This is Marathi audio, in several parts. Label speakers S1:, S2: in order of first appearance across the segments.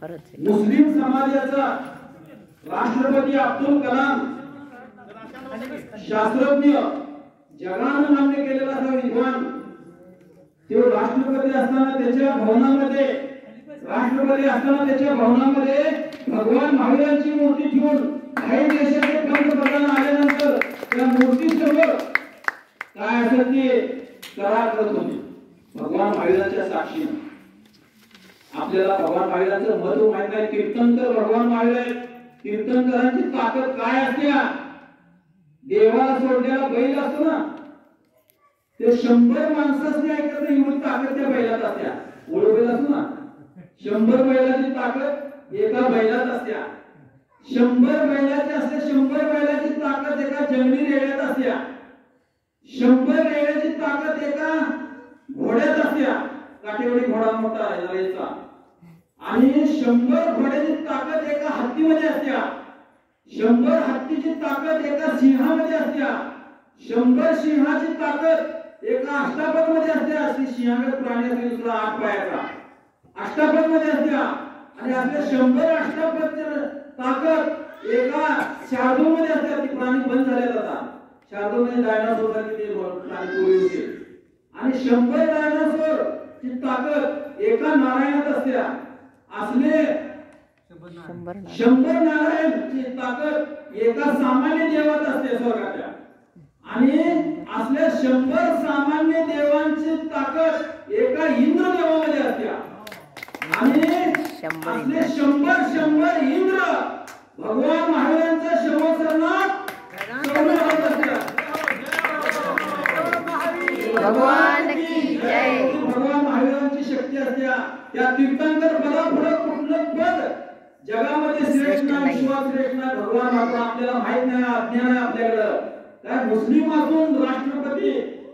S1: मुस्लिम समाजाचा राष्ट्रपती अब्दुल कलाम शास्त्रज्ञ जगानं मान्य केलेला हा विद्वान तो राष्ट्रपती असताना त्याच्या भवनामध्ये भगवान महावीरांची मूर्ती ठेवून काही देशाचे पंतप्रधान आल्यानंतर त्या मूर्तीसमोर काय असं ते करार करत होते भगवान महावीरांच्या साक्षीने. आपल्याला भगवान महावीरांचं महत्व माहित आहे. कीर्तनकर भगवान महावीर आहेत. कीर्तनकरांची ताकद काय असते? देवाला सोडलेला बैल असतो ना ते 100 माणसांनी ऐकत नाही एवढी ताकद त्या बैलात असत्या. ओळखल असतो ना 100 बैलाची ताकद एका बैलात असत्या. 100 बैलाची असते 100 बैलाची ताकद एका जंगली रेड्यात असत्या. 100 रेड्याची ताकद एका घोड्यात असत्या. काटेवाडी घोडा मोठा याचा आणि 100 घोड्याची ताकद एका हत्तीमध्ये असत्या. 100 हत्तीची ताकद एका सिंहामध्ये असत्या. 100 सिंहाची ताकद एका अष्टापदमध्ये असत्या. सिंहागत प्राणी असते दुसरा 8 पायाचा अष्टापदमध्ये असत्या. आणि आपल्या 100 अष्टापदची ताकद एका शार्दूलमध्ये असत्या. ती प्राणी बंद झाले जातात. शार्दूलमध्ये डायनासोर सारखे ते प्राणी पूर्वी होते. आणि 100 डायनासोर ची ताकद एका नारायणात असत्या. असले 100 नारायणची ताकद एका सामान्य देवात असते स्वर्गाच्या. आणि असल्या 100 सामान्य देवांची ताकद एका इंद्र देवामध्ये असत्या. आणि असले 100 इंद्र भगवान महावीरांच्या शवसरणात
S2: भगवान की जय.
S1: भगवान महावीरांची शक्ती असत्या. त्या तीर्थंकर पदापुढे कुठलं पद जगामध्ये श्रेष्ठ नाही. विश्वास श्रेष्ठ नाही. भगवान आपल्याला माहित नाही. अज्ञान आहे आपल्याकडं. काय मुस्लिम असून राष्ट्रपती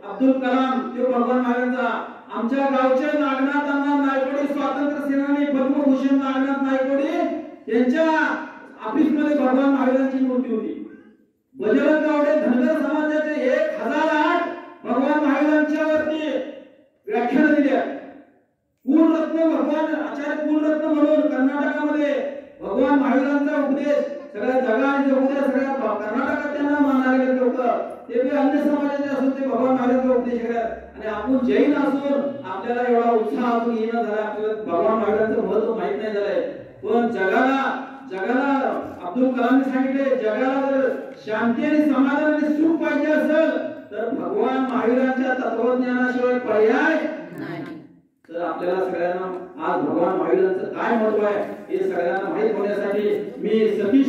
S1: अब्दुल कलाम ते भगवान महावीरांचा. आमच्या गावचे नागनाथ अण्णा नायकोडे स्वातंत्र्य सेनानी पद्मभूषण नागनाथ नायकोडे यांच्या ऑफिस मध्ये भगवान महावीरांची मूर्ती होती. बजरंग गावडे धनगर समाजाचे 1008 भगवान महावीरांच्या वरती व्याख्यान दिल्या. कुलरत्न भगवान आचार्य कुलरत्न म्हणून कर्नाटकामध्ये भगवान महावीरांचा उपदेश सगळ्या जगाने उपदेश सगळ्या कर्नाटकात त्यांना मानायला गेले लोक. ते बी अन्य समाजाचे असून ते भगवान महावीरांचा उपदेश करतात. आणि आपण जैन असून आपल्याला एवढा उत्साह अजून येणं झाला. आपल्याला भगवान महावीरांचं महत्व माहित नाही झालंय. पण जगाला अब्दुल कलामने सांगितले जगाला जर शांती आणि समाधान आणि सुख पाहिजे असेल तर भगवान महावीरांच्या तत्वज्ञानाशिवाय पर्याय नाही. तर आपल्याला सगळ्यांना आज भगवान महावीरांचं काय महत्व आहे हे सगळ्यांना माहित होण्यासाठी मी सतीश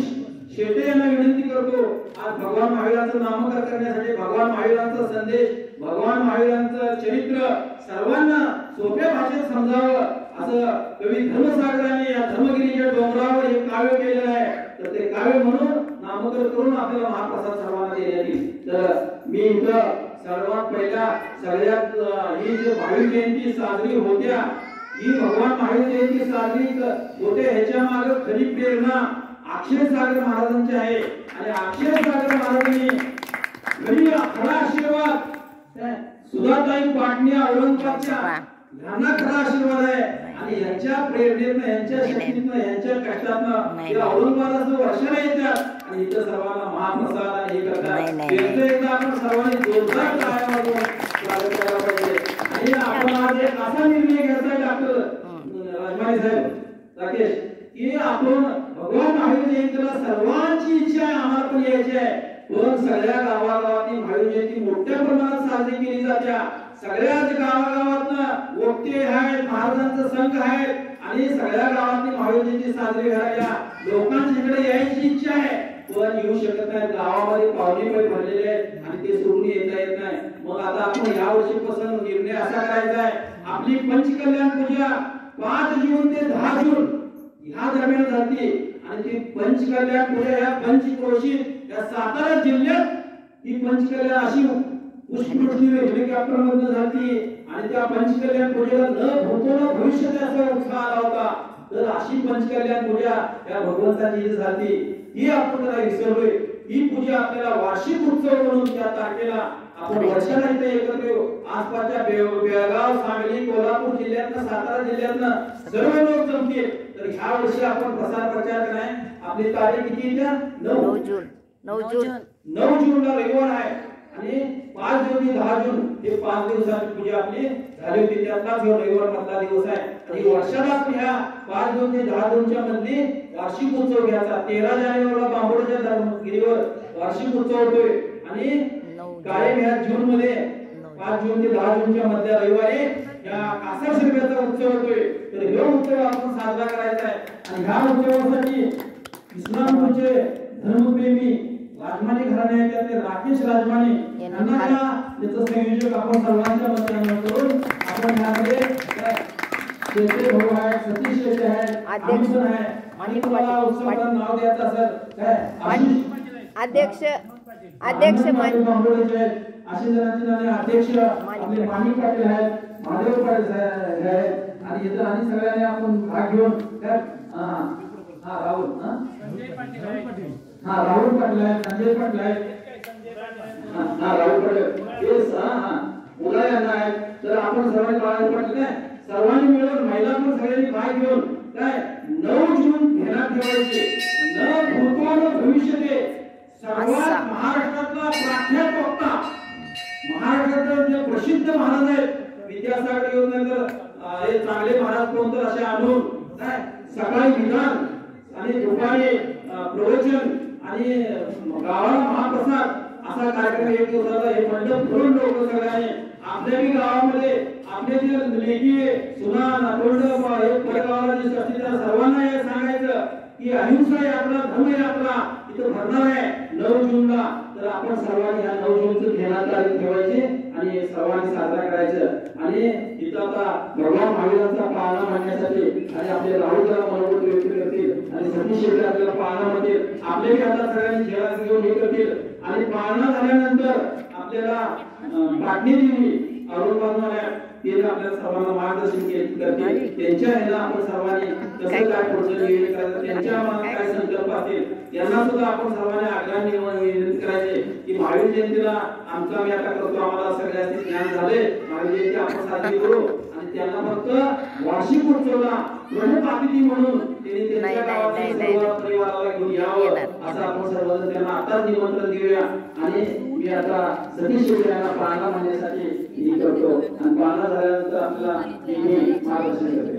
S1: शेटे यांना विनंती करतो. आज भगवान महावीरांचं नामकरण करण्यासाठी भगवान महावीरांचा संदेश भगवान महावीरांचं चरित्र सर्वांना सोप्या भाषेत समजावं असं कवी धर्मसागराने या धर्मगिरीच्या डोंगरावर एक काव्य केलेलं आहे. तर ते काव्य म्हणून नामकरण करून आपल्याला महाप्रसाद सर्वांना देण्यात येईल. तर मी इथं सर्वात पहिला सगळ्यात ही जी महावीर जयंती साजरी होत्या ही भगवान महावीर जयंती साजरी होते ह्याच्या मागे खरी प्रेरणा अक्षरसागर महाराजांची आहे. आणि अक्षरसागर महाराजांनी खरा आशीर्वाद सुधाताई पाटणी औरंगाबादच्या यांना खरा आशीर्वाद आहे. आणि यांच्या प्रेरणेतनं यांच्या शक्तीतनं यांच्या कष्टातनं ते औरंगाबादाचं वर्षाला येतात आणि इथं सर्वांना महाप्रसाद आणि हे करतात. एकदा आपण सर्वांनी जोरदार टाळ्या वाजवून स्वागत करायला पाहिजे. आणि आपण आज एक असा निर्णय घ्यायचा डॉक्टर राजमारी साहेब राकेश की आपण भगवान महावीर जयंतीला सर्वांची इच्छा आहे आम्हाला पण यायची आहे. पण सगळ्या गावागावातली महावीर जयंती मोठ्या प्रमाणात साजरी केली जाते. सगळ्याच गावागावातनं वक्ते आहेत महाराजांचा संघ आहेत आणि सगळ्या गावातली महावीर जयंती साजरी करायला लोकांच्या इकडे यायची इच्छा आहे. पण येऊ शकत नाही. गावामध्ये पाहुणे पण भरलेले आहेत आणि ते सोडून येता येत नाही. मग आता आपण या वर्षीपासून निर्णय असा करायचा आहे आपली पंचकल्याण पूजा 5 जून ते 10 जून ह्या दरम्यान झाली. आणि ती पंचकल्याण पूजा या पंचक्रोशीत या सातारा जिल्ह्यात ही पंचकल्याण अशी पुष्पवृष्टी हेलिकॉप्टर मधून झाली. आणि त्या पंचकल्याण पूजेला न भूतो न भविष्यात असा उत्साह आला होता. तर अशी पंचकल्याण पूजा या भगवंताची झाली ही आपण त्याला विसरलोय. ही पूजा आपल्याला वार्षिक उत्सव म्हणून त्या तारखेला आपण वर्षाला इथे एकत्र येऊ. आसपासच्या बेळगाव सांगली कोल्हापूर जिल्ह्यातनं सातारा जिल्ह्यातनं सर्व लोक जमतील. तर तर ह्या वर्षी आपण प्रसार प्रचार कराय आपली तारीख किती द्या
S2: 9 जून 9 जून
S1: 9 जूनला रविवार आहे आणि 5 जून ते 10 जून हे 5 दिवसाची पूजा आपली झाली होती त्यातलाच हा रविवार मधला दिवस आहे आणि वर्षाला आपण ह्या 5 जून ते 10 जूनच्या मध्ये वार्षिक उत्सव घ्यायचा 13 जानेवारीला बांबोडच्या धर्मगिरीवर वार्षिक उत्सव होतोय आणि कायम ह्या जून मध्ये 5 जून ते 10 जूनच्या मधल्या रविवारी या कासर शिरब्याचा उत्सव होतोय तर हा उत्सव आपण साजरा करायचा आहे आणि ह्या उत्सवासाठी इस्लामपूरचे धर्मप्रेमी राजमानी घराणे आहेत त्यातले राकेश राजमानी यांना त्याचं संयोजक आपण सर्वांच्या मताने करून आपण ह्यामध्ये शेते भाऊ आहे सतीश शेते आहे अध्यक्ष आहे आणि तुम्हाला उत्सवाला नाव द्यायचं असेल काय
S2: अध्यक्ष
S1: अशी जणांची नावे अध्यक्ष आपले माणिक पाटील आहेत महादेव पाटील आहेत आणि इथं आणि सगळ्यांनी आपण भाग घेऊन राहुल राहुल पाटील आहेत संजय पाटील आहेत राहुल पाटील येस मुला यांना आहेत तर आपण सर्वांनी बाळा पाटील काय सर्वांनी मिळून महिला पण सगळ्यांनी भाग घेऊन काय 9 जून ध्यानात ठेवायचे न भूतो न भविष्यते सर्वात महाराष्ट्रातला प्रख्यात वक्ता महाराष्ट्राचे जे प्रसिद्ध महाराज आहेत विद्यासागर योजनेनंतर हे चांगले महाराज कोण तर असे आणून काय सकाळी विधान आणि दुपारी प्रवचन आणि गावाला महाप्रसाद असा कार्यक्रम एक दिवसाचा हे मंडप भरून लोक सगळ्यांनी आपल्या गावामध्ये आपले जे लेकी सुना नातवंड हे परगावाला जे असतील सर्वांना हे सांगायचं की अहिंसा यात्रा धर्म यात्रा इथं भरणार आहे 9 जूनला तर आपण सर्वांनी ह्या 9 जूनचं ध्यानात तारीख ठेवायची आणि सर्वांनी साजरा करायचं आणि इथं आता भगवान महावीरांचा पाळणा मांडण्यासाठी आणि आपले राहुलला मनोगत व्यक्त करतील आणि सतीश शेट्टी आपल्याला पाळणा म्हणतील आपले बी आता सगळ्यांनी खेळात घेऊन हे करतील आणि पाळणा झाल्यानंतर आपल्याला पाटणी देवी अरुण बांधवाने ते आपल्याला सर्वांना मार्गदर्शन करतील त्यांच्या ह्याला आपण सर्वांनी कसं काय पुढचं नियोजन करायचं त्यांच्या मनात काय संकल्प असतील यांना सुद्धा आपण सर्वांनी आग्रहाने विनंती करायचे की महावीर जयंतीला आमचा मी आता करतो आम्हाला सगळ्यांचे ज्ञान झाले महावीर जयंती आपण साजरी करू आणि त्यांना फक्त वार्षिक उत्सवला प्रमुख अतिथी म्हणून त्यांनी त्यांच्या गावाच्या परिवाराला घेऊन यावं असं आपण सर्वजण त्यांना आताच निमंत्रण देऊया आणि मी आता सतीश शेट्टी यांना पाळणा म्हणण्यासाठी ही करतो आणि पाळणा झाल्यानंतर आपल्याला मार्गदर्शन करते